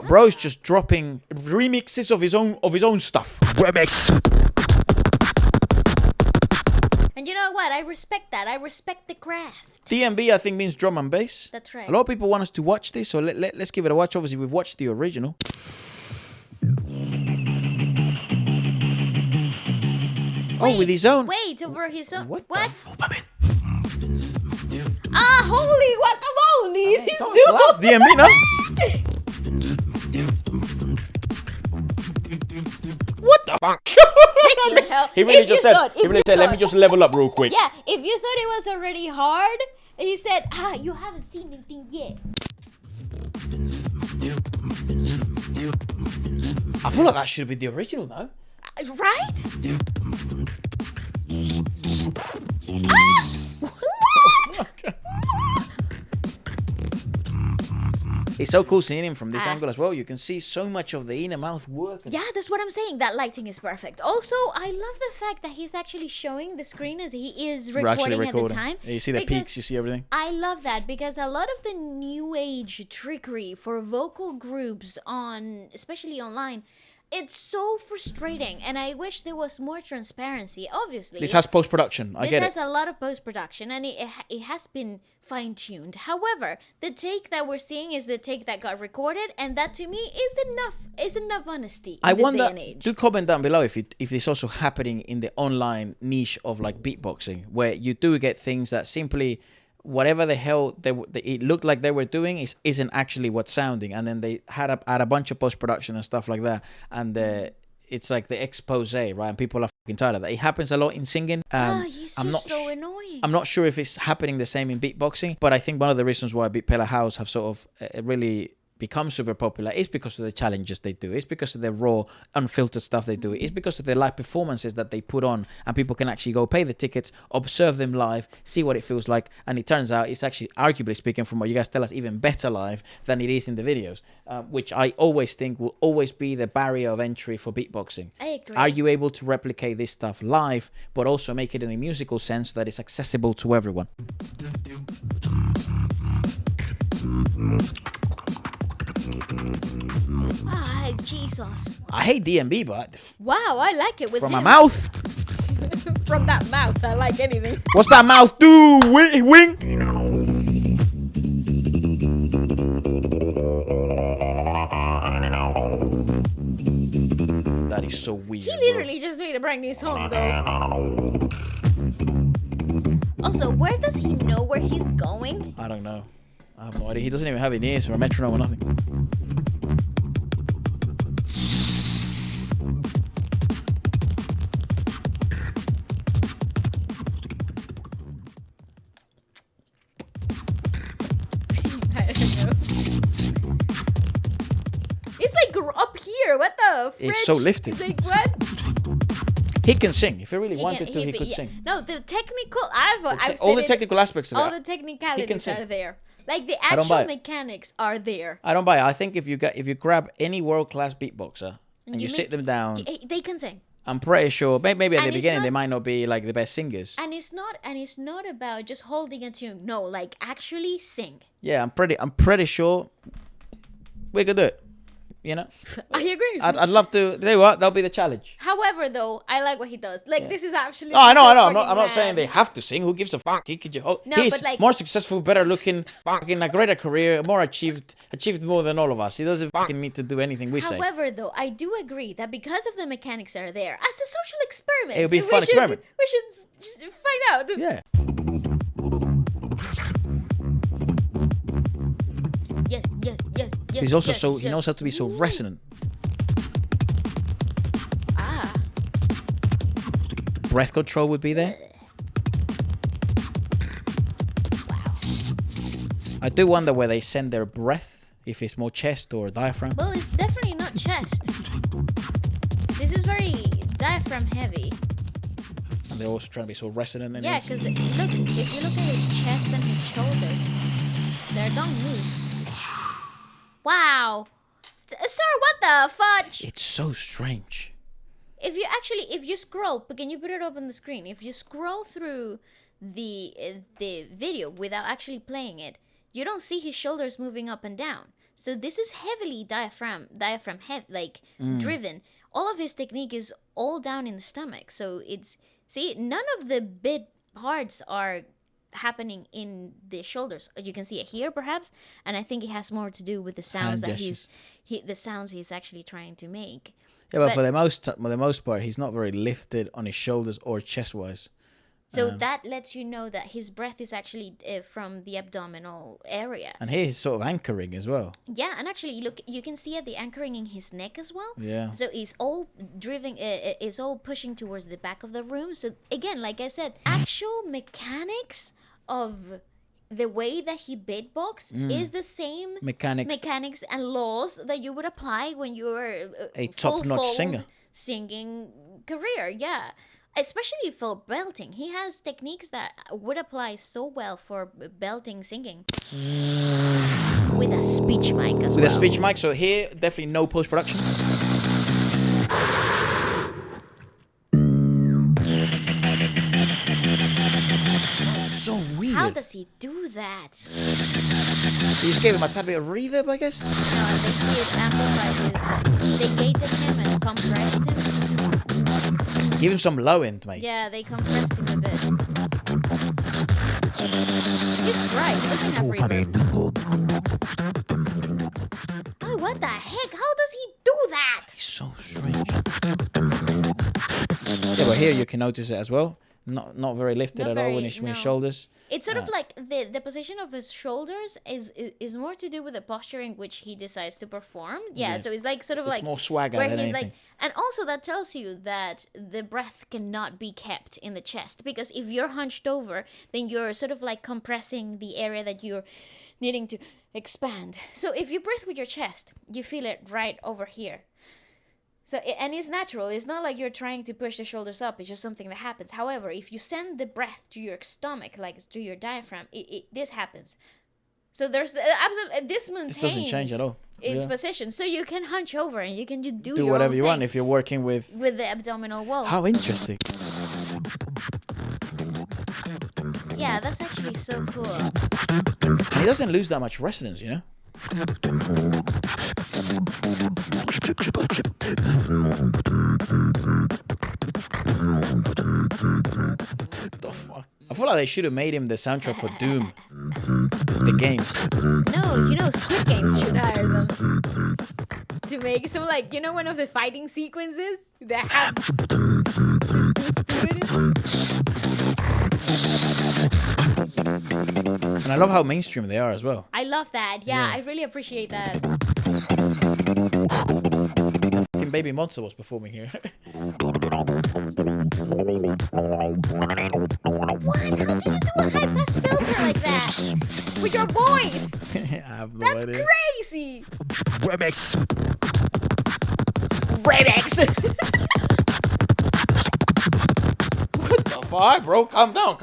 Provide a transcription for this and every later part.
bro's just dropping remixes of his own stuff. Remix. And you know what? I respect that. I respect the craft. DnB, I think, means drum and bass. That's right. A lot of people want us to watch this, so let's give it a watch. Obviously, we've watched the original. Wait, with his own. Wait, over his own. What? Ah, holy guacamole! It's DnB, no? What the fuck? Freaking hell. He really If just you said, thought- if he really you said, let me thought- just level up real quick. Yeah, if you thought it was already hard, he said, you haven't seen anything yet. I feel like that should have been the original, no? Right? It's so cool seeing him from this angle as well. You can see so much of the inner mouth working. Yeah, that's what I'm saying. That lighting is perfect. Also, I love the fact that he's actually showing the screen as he is recording at the time. Yeah, you see the peaks, you see everything. I love that because a lot of the new age trickery for vocal groups especially online, it's so frustrating, and I wish there was more transparency. Obviously, This has post-production. I get it. This has a lot of post-production, and it has been fine-tuned. However, the take that we're seeing is the take that got recorded, and that to me is enough honesty in this day and age. Do comment down below if it's also happening in the online niche of like beatboxing, where you do get things that simply whatever the hell it looked like they were doing isn't actually what's sounding, and then they had a bunch of post-production and stuff like that, and it's like the expose, right? And people are fucking tired of that. It happens a lot in singing. He's so annoying. I'm not sure if it's happening the same in beatboxing, but I think one of the reasons why BEATPELLA House have sort of really become super popular is because of the challenges they do. It's because of the raw, unfiltered stuff they do. It's because of the live performances that they put on, and people can actually go pay the tickets, observe them live, see what it feels like, and it turns out it's actually, arguably speaking, from what you guys tell us, even better live than it is in the videos, which I always think will always be the barrier of entry for beatboxing. I agree. Are you able to replicate this stuff live, but also make it in a musical sense so that it's accessible to everyone? Jesus. I hate DnB, but Wow, I like it with from him. my mouth. From that mouth, I like anything. What's that mouth do? Wing. That is so weird. He literally just made a brand new song, though. Also, where does he know where he's going? I don't know. I have no idea. He doesn't even have any ears or a metronome or nothing. I don't know. It's like up here. What the fridge? It's so lifted. It's like, what? He can sing. If he really wanted to, he could sing. No, the technical... All the technical aspects of it. All the technicalities sing. are there. Like, the don't buy actual it. mechanics are there. I don't buy it. I think if you grab any world-class beatboxer and you sit them down, They can sing. I'm pretty sure maybe at the And it's beginning not- they might not be like the best singers. And it's not about just holding a tune. No, like, actually sing. Yeah, I'm pretty sure we could do it. You know, I agree. I'd love to. Tell you what, that'll be the challenge. However, though, I like what he does. Like, this is actually... Oh, I know. I'm freaking not saying rad. they have to sing. Who gives a fuck? He could just. No, he's but like- more successful, better looking, fucking a greater career, more achieved more than all of us. He doesn't fucking need to do anything we say. However, though, I do agree that because of the mechanics are there, as a social experiment... It would be a fun experiment. We should just find out. Yeah. Yes. He's also he knows how to be so resonant. Ah. Breath control would be there. Wow. I do wonder where they send their breath, if it's more chest or diaphragm. Well, it's definitely not chest. This is very diaphragm heavy. And they're also trying to be so resonant. And Yeah, because if you look at his chest and his shoulders, they don't move. Wow. Sir, what the fudge? it's so strange. If you scroll, but can you put it up on the screen? If you scroll through the video without actually playing it, you don't see his shoulders moving up and down. So this is heavily diaphragm driven. All of his technique is all down in the stomach. So none of the bit parts are happening in the shoulders. You can see it here perhaps, and I think it has more to do with the sounds the sounds he's actually trying to make. Yeah, but for the most part, he's not very lifted on his shoulders or chest wise. So that lets you know that his breath is actually from the abdominal area. And he's sort of anchoring as well. Yeah, and actually, look, you can see the anchoring in his neck as well. Yeah. So it's all it's all pushing towards the back of the room. So again, like I said, actual mechanics of the way that he beatbox is the same mechanics and laws that you would apply when you're a top-notch singer. Singing career. Yeah. Especially for belting. He has techniques that would apply so well for belting singing. With a speech mic as well. With a speech mic, so here, definitely no post-production. So weird. How does he do that? You just gave him a tad bit of reverb, I guess? No, they did amplify his... They gated him and compressed him. Give him some low end, mate. Yeah, they compressed him a bit. He's dry. He doesn't have reverb. Oh, what the heck? How does he do that? He's so strange. Yeah, but here you can notice it as well. Not very lifted at all when he's from his shoulders. It's sort of like the position of his shoulders is more to do with the posture in which he decides to perform. Yeah, yes. So it's like sort of like more swagger where than he's anything. like, and also that tells you that the breath cannot be kept in the chest, because if you're hunched over, then you're sort of like compressing the area that you're needing to expand. So if you breathe with your chest, you feel it right over here. So, and it's natural. It's not like you're trying to push the shoulders up. It's just something that happens. However, if you send the breath to your stomach, like to your diaphragm, this happens. So there's absolutely this maintains. This doesn't change at all. Its position. So you can hunch over and you can just do your whatever own you thing want if you're working with the abdominal wall. How interesting. Yeah, that's actually so cool. And he doesn't lose that much resonance, you know? What the fuck? I feel like they should have made him the soundtrack for Doom. The game. No, Squid Games should hire them to make some, like, one of the fighting sequences that have And I love how mainstream they are as well. I love that. Yeah. I really appreciate that. Fucking Baby Monster was performing here. Why? How do you do a high-pass filter like that? With your voice? I have no That's idea. crazy. Remix. What the fuck, bro? Calm down.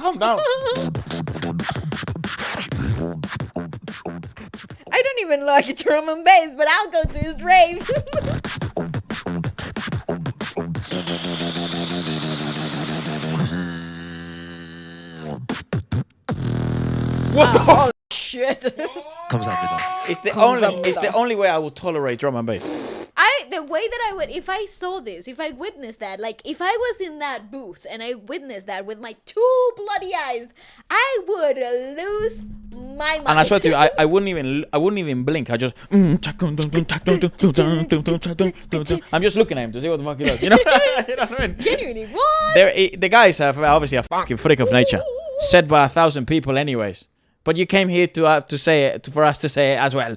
I don't even like drum and bass, but I'll go to his rave. What the shit? Comes out the It's the only way I will tolerate drum and bass. The way that I would, if I saw this, if I witnessed that, like if I was in that booth and I witnessed that with my two bloody eyes, I would lose my mind. And I swear to you, I wouldn't even blink. I just I'm just looking at him to see what the fuck he does. You know, you know what I mean? Genuinely, what? The guys are obviously a fucking freak of nature, said by 1,000 people, anyways. But you came here to say it, for us to say it as well.